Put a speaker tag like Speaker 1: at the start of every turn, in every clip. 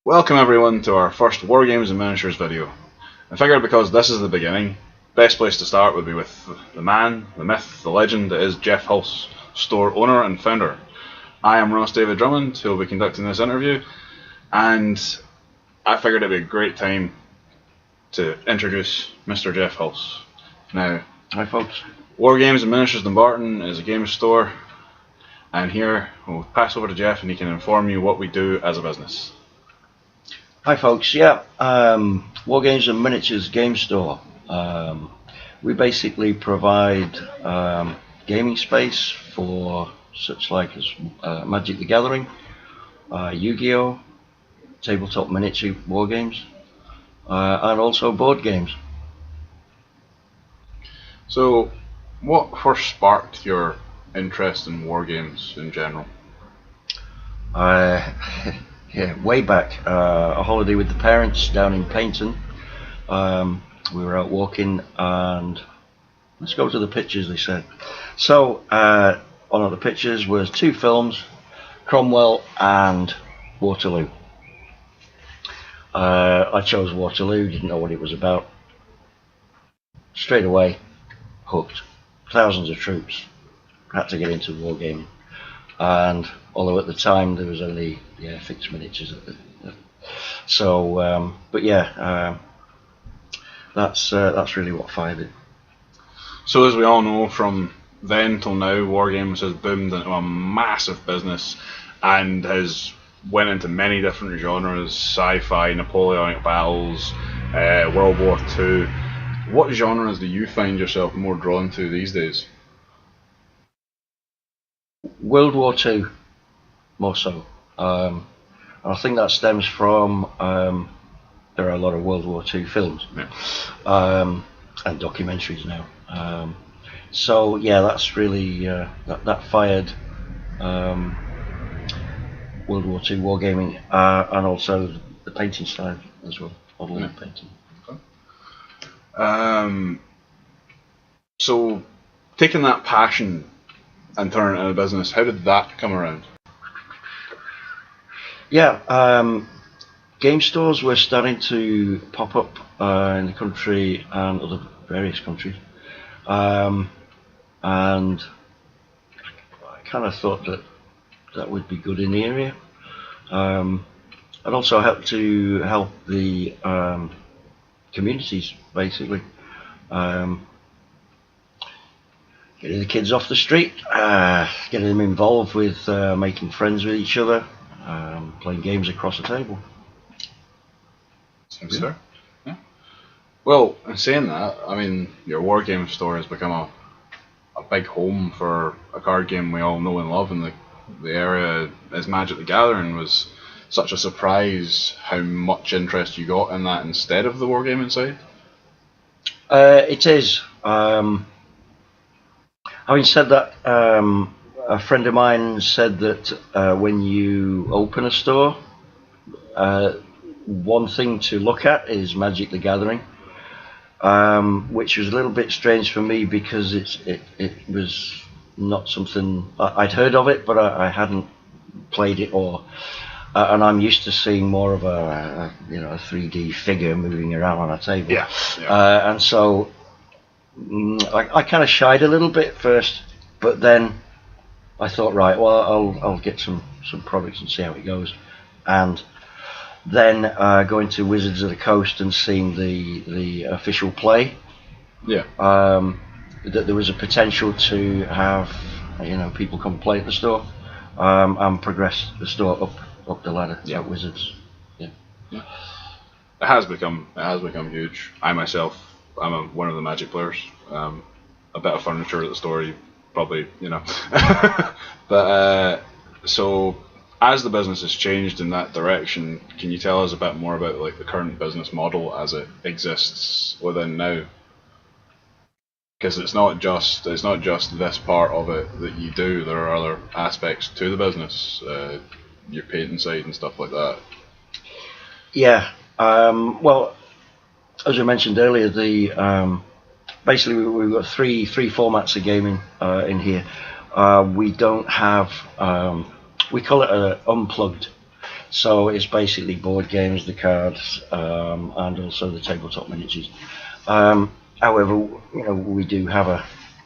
Speaker 1: Welcome everyone to our first Wargames and Miniatures video. I figured because this is the beginning, best place to start would be with the man, the myth, the legend that is Geoff Hulse, store owner and founder. I am Ross David Drummond, who will be conducting this interview, and I figured it'd be a great time to introduce Mr. Geoff Hulse. Now,
Speaker 2: hi folks.
Speaker 1: Wargames and Miniatures Dumbarton is a game store, and here we'll pass over to Geoff and he can inform you what we do as a business.
Speaker 2: Hi folks, yeah, Wargames and Miniatures Game Store. We basically provide gaming space for such like as Magic the Gathering, Yu-Gi-Oh, tabletop miniature wargames, and also board games.
Speaker 1: So, what first sparked your interest in wargames in general?
Speaker 2: Yeah, way back, a holiday with the parents down in Paynton. We were out walking and let's go to the pictures, they said. So one of the pictures was two films, Cromwell and Waterloo. I chose Waterloo, didn't know what it was about. Straight away, hooked. Thousands of troops, had to get into wargaming. And although at the time there was only fixed miniatures, but yeah, that's really what fired it.
Speaker 1: So as we all know, from then till now, Wargames has boomed into a massive business and has went into many different genres: sci-fi, Napoleonic battles, World War II. What genres do you find yourself more drawn to these days?
Speaker 2: World War II, more so. I think that stems from there are a lot of World War II films, and documentaries now. So yeah, that's really that fired World War II wargaming, and also the painting style as well, modelling painting.
Speaker 1: Okay. So taking that passion and turning it into a business, how did that come around?
Speaker 2: Yeah, game stores were starting to pop up in the country and other various countries, and I kind of thought that would be good in the area. I'd also help the communities, basically. Getting the kids off the street, getting them involved with making friends with each other, playing games across the table.
Speaker 1: Seems fair. Yeah. Well, in saying that, I mean, your wargame store has become a big home for a card game we all know and love in the area. As Magic the Gathering was such a surprise how much interest you got in that instead of the wargaming side.
Speaker 2: It is. Having said that, a friend of mine said that when you open a store, one thing to look at is Magic the Gathering, which was a little bit strange for me because it was not something I'd heard of it, but I hadn't played it, and I'm used to seeing more of a 3D figure moving around on a table.
Speaker 1: Yeah.
Speaker 2: And so I kind of shied a little bit first, but then I thought, right, well, I'll get some products and see how it goes. And then going to Wizards of the Coast and seeing the official play, that there was a potential to have people come play at the store and progress the store up the ladder at Wizards. Yeah.
Speaker 1: It has become huge. I myself, I'm one of the Magic players. A bit of furniture at the store, you probably, but so as the business has changed in that direction, can you tell us a bit more about like the current business model as it exists within now? Because it's not just this part of it that you do. There are other aspects to the business, your painting side and stuff like that.
Speaker 2: Yeah. Well, as I mentioned earlier, basically we've got three formats of gaming in here. We don't have, we call it unplugged. So it's basically board games, the cards, and also the tabletop miniatures. However, we do have an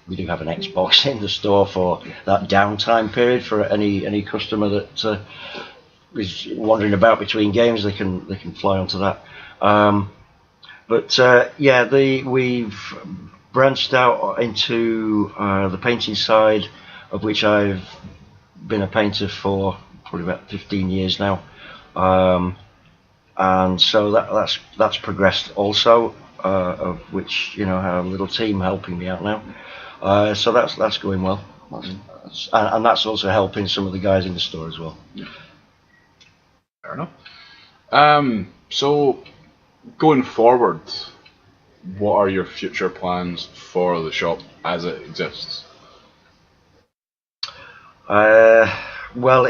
Speaker 2: Xbox in the store for that downtime period for any customer that is wandering about between games. They can fly onto that. We've branched out into the painting side, of which I've been a painter for probably about 15 years now, and so that's progressed also, of which I have a little team helping me out now, so that's going well, and that's also helping some of the guys in the store as well.
Speaker 1: Yeah. Fair enough. So going forward, what are your future plans for the shop as it exists?
Speaker 2: Well,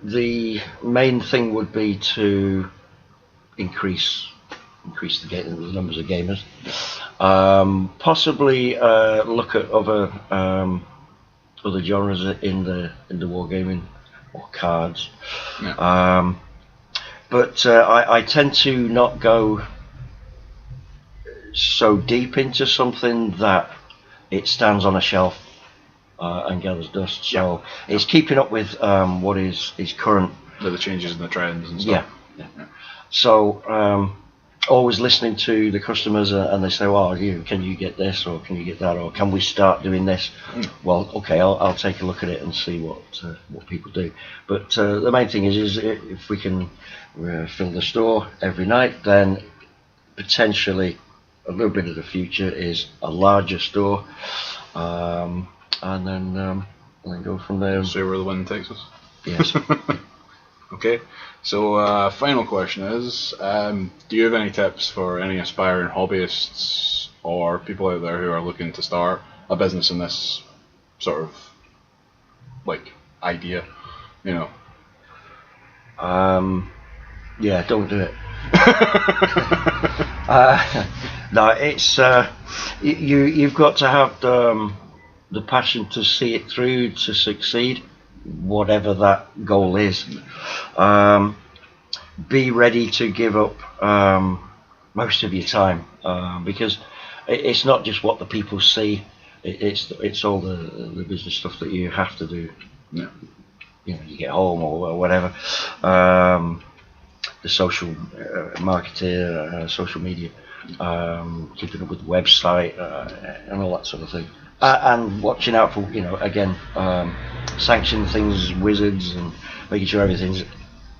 Speaker 2: the main thing would be to increase the numbers of gamers. Possibly look at other genres in the wargaming or cards.
Speaker 1: Yeah.
Speaker 2: But I tend to not go so deep into something that it stands on a shelf and gathers dust. So it's keeping up with what is current.
Speaker 1: The changes in the trends and stuff.
Speaker 2: Yeah. So always listening to the customers, and they say, "Well, can you get this, or can you get that, or can we start doing this?" Well, okay, I'll take a look at it and see what people do. But the main thing is if we can fill the store every night, then potentially a little bit of the future is a larger store, and then go from there.
Speaker 1: See where the wind takes us.
Speaker 2: Yes.
Speaker 1: Okay, so final question is, do you have any tips for any aspiring hobbyists or people out there who are looking to start a business in this sort of idea?
Speaker 2: Yeah, don't do it. No, it's you've got to have the passion to see it through to succeed, whatever that goal is. Be ready to give up most of your time, because it's not just what the people see. It's all the business stuff that you have to do.
Speaker 1: Yeah.
Speaker 2: You get home or whatever. The social marketer, social media, keeping up with the website, and all that sort of thing. And watching out for, sanction things, wizards, and making sure everything's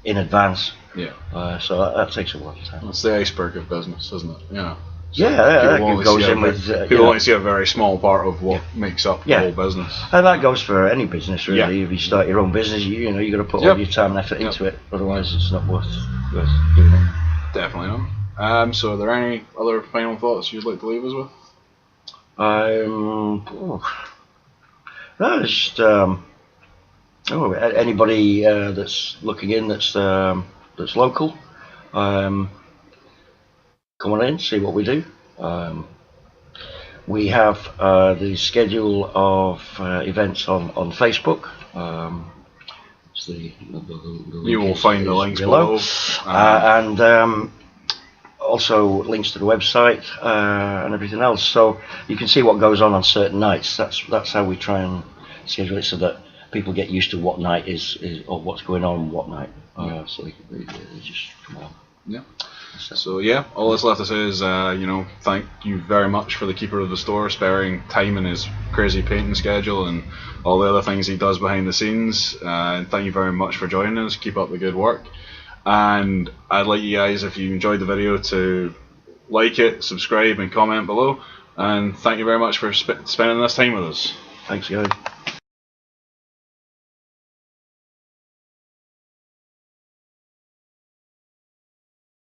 Speaker 2: in advance.
Speaker 1: Yeah.
Speaker 2: So that takes a while of time.
Speaker 1: It's the iceberg of business, isn't it? Yeah.
Speaker 2: So that goes in with.
Speaker 1: People only see a very small part of what makes up the whole business.
Speaker 2: And that goes for any business, really. Yeah. If you start your own business, you got to put all your time and effort into it. Otherwise, it's not worth doing it.
Speaker 1: Definitely not. So, are there any other final thoughts you'd like to leave us with?
Speaker 2: No, just anybody that's looking in that's local. Come on in, see what we do. We have the schedule of events on Facebook.
Speaker 1: You will find the links below.
Speaker 2: And also links to the website and everything else. So you can see what goes on certain nights. That's how we try and schedule it, so that people get used to what night is or what's going on what night. So they just come on.
Speaker 1: Yeah. So all that's left to say is, thank you very much for the keeper of the store sparing time in his crazy painting schedule and all the other things he does behind the scenes. And thank you very much for joining us. Keep up the good work. And I'd like you guys, if you enjoyed the video, to like it, subscribe, and comment below. And thank you very much for spending this time with us.
Speaker 2: Thanks, guys.